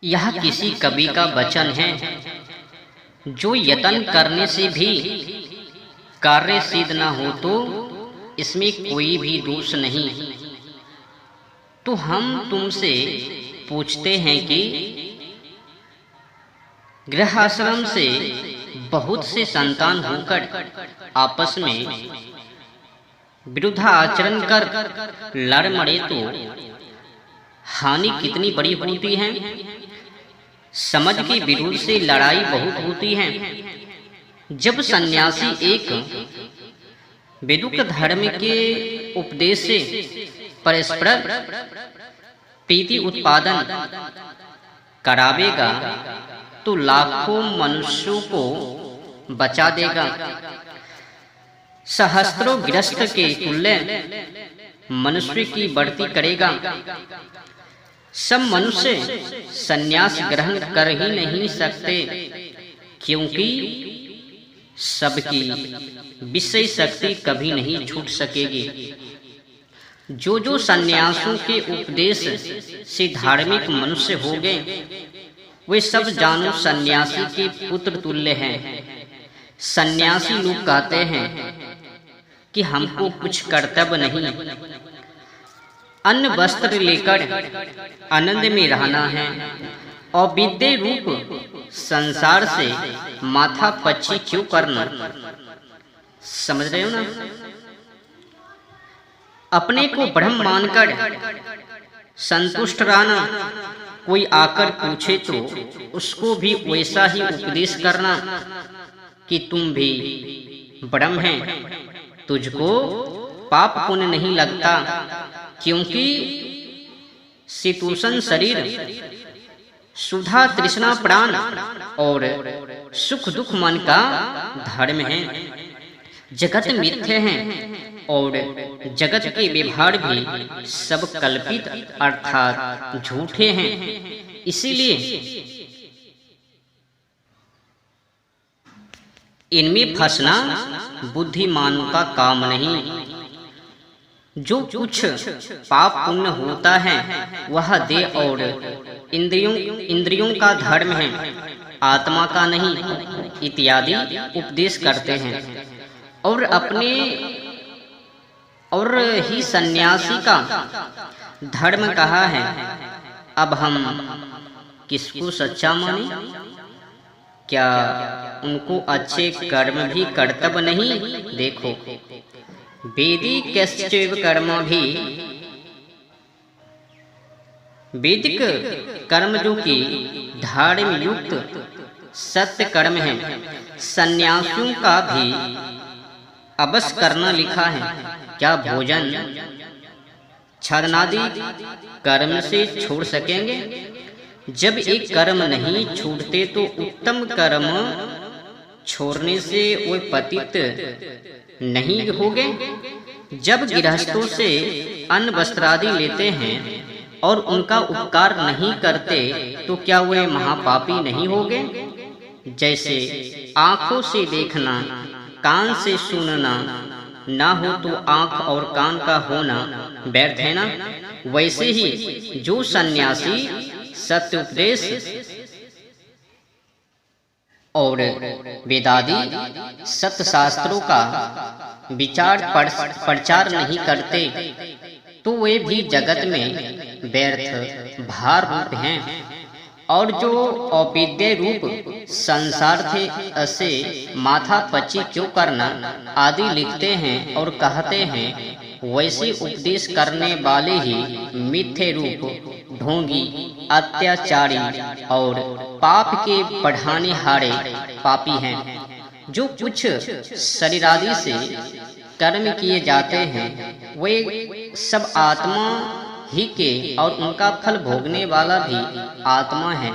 यह किसी कवि का वचन है, जो यत्न करने से भी कार्य सिद्ध न हो तो इसमें कोई भी दोष नहीं। तो हम तुमसे पूछते हैं कि गृह आश्रम से बहुत से संतान होकर आपस में विरुद्धाचरण कर लड़ मरे तो हानि कितनी बड़ी होती है। समझ के विरुद्ध से लड़ाई बहुत होती है। जब सन्यासी एक वेदुक धर्म के उपदेश से परस्पर प्रीति उत्पादन करावेगा तो लाखों मनुष्यों को बचा देगा। सहस्त्रों गृहस्थ के तुल्य मनुष्य की बढ़ती करेगा। सब मनुष्य संन्यास ग्रहण कर ही नहीं सकते, क्योंकि सबकी विषय शक्ति कभी नहीं छूट सकेगी। जो संन्यासों के उपदेश से धार्मिक मनुष्य हो गए, वे सब जानो सन्यासी के पुत्र तुल्य हैं। सन्यासी लोग कहते हैं कि हमको कुछ कर्तव्य नहीं, अन्न वस्त्र लेकर आनंद में रहना है और विद्या रूप संसार से माथा पच्ची क्यों करना। समझ रहे हो ना? अपने को ब्रह्म मानकर संतुष्ट रहना। कोई आकर पूछे तो उसको भी वैसा ही उपदेश करना कि तुम भी ब्रह्म है, तुझको पाप पुण्य नहीं लगता, क्योंकि शीतोष्ण शरीर, सुधा तृष्णा प्राण और सुख दुख मन का धर्म है। जगत मिथ्य है और जगत के व्यवहार भी सब कल्पित अर्थात झूठे हैं। इसीलिए इनमें फंसना बुद्धिमानों का काम नहीं। जो कुछ पाप पुण्य होता है वह देह और इंद्रियों का धर्म है, आत्मा का नहीं, इत्यादि उपदेश करते हैं। और अपने और ही सन्यासी का धर्म कहा है। अब हम किसको सच्चा माने? क्या उनको अच्छे कर्म भी कर्तव्य नहीं? देखो, वैदिक कर्म भी, वैदिक कर्म जो कि धर्म युक्त सत्य कर्म है, सन्यासियों का भी अवश्य करना लिखा है। क्या भोजन छदनादि कर्म से छोड़ सकेंगे? जब एक कर्म नहीं छूटते तो उत्तम कर्म छोड़ने से वे पतित नहीं होंगे। जब गृहस्थों से अन्न वस्त्रादि लेते हैं और उनका उपकार नहीं करते तो क्या वे महापापी नहीं होंगे? जैसे आंखों से देखना, कान से सुनना ना हो तो आंख और कान का होना व्यर्थ है ना। वैसे ही जो सन्यासी सत्य उपदेश और वेदादि सत्य शास्त्रों का विचार प्रचार नहीं करते तो वे भी जगत में व्यर्थ भार रूप हैं। और जो अविद्या रूप संसार थे असे माथा पच्ची क्यों करना आदि लिखते हैं और कहते हैं, वैसे उपदेश करने वाले ही मिथ्य रूप ढोंगी, अत्याचारी और पाप के बढ़ाने हारे पापी हैं। जो कुछ शरीरादि से कर्म किए जाते हैं वे सब आत्मा ही के और उनका फल भोगने वाला भी आत्मा है।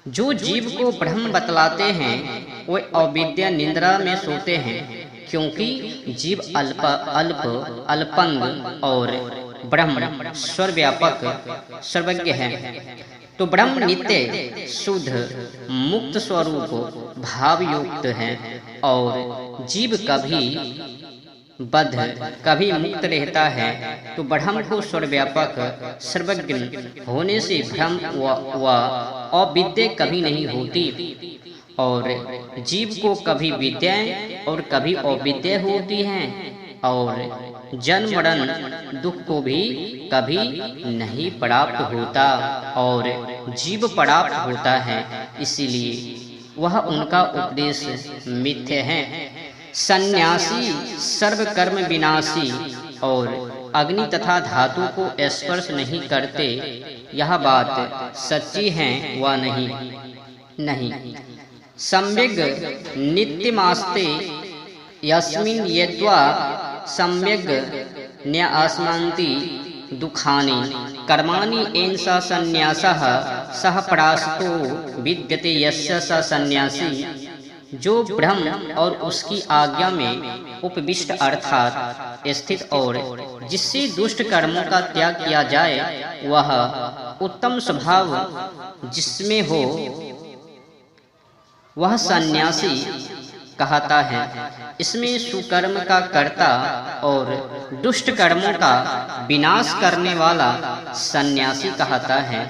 जो जीव को ब्रह्म बतलाते हैं वे अविद्या निंद्रा में सोते हैं, क्योंकि जीव अल्पंग और ब्रह्म सर्वव्यापक सर्वज्ञ है। तो ब्रह्म नित्य शुद्ध मुक्त स्वरूप भाव युक्त है और जीव कभी बद्ध कभी मुक्त रहता है, तो ब्रह्म को सर्वव्यापक सर्वज्ञ होने से भ्रम व अविद्या कभी नहीं होती, और जीव को कभी विद्या और कभी अविद्या होती है, और जन्म मरण दुख को भी कभी नहीं प्राप्त होता और जीव प्राप्त होता है, इसीलिए वह उनका उपदेश मिथ्या है। सन्यासी सर्व कर्म विनाशी और अग्नि तथा धातु को स्पर्श नहीं करते, यह बात सच्ची है व नहीं। सम्यग् नित्यमास्ते यस्मिन् यद्वा सम्यग् न्यासमन्ति दुखानि कर्माणि येन स सन्न्यासः सः परास्तो विद्यते यस्य स सन्यासी। जो ब्रह्म और उसकी आज्ञा में उपविष्ट अर्थात स्थित और जिससे दुष्ट कर्मों का त्याग किया जाए, वह उत्तम स्वभाव जिसमें हो वह सन्यासी कहता है। इसमें सुकर्म का कर्ता और दुष्ट कर्मों का विनाश करने वाला सन्यासी कहता है।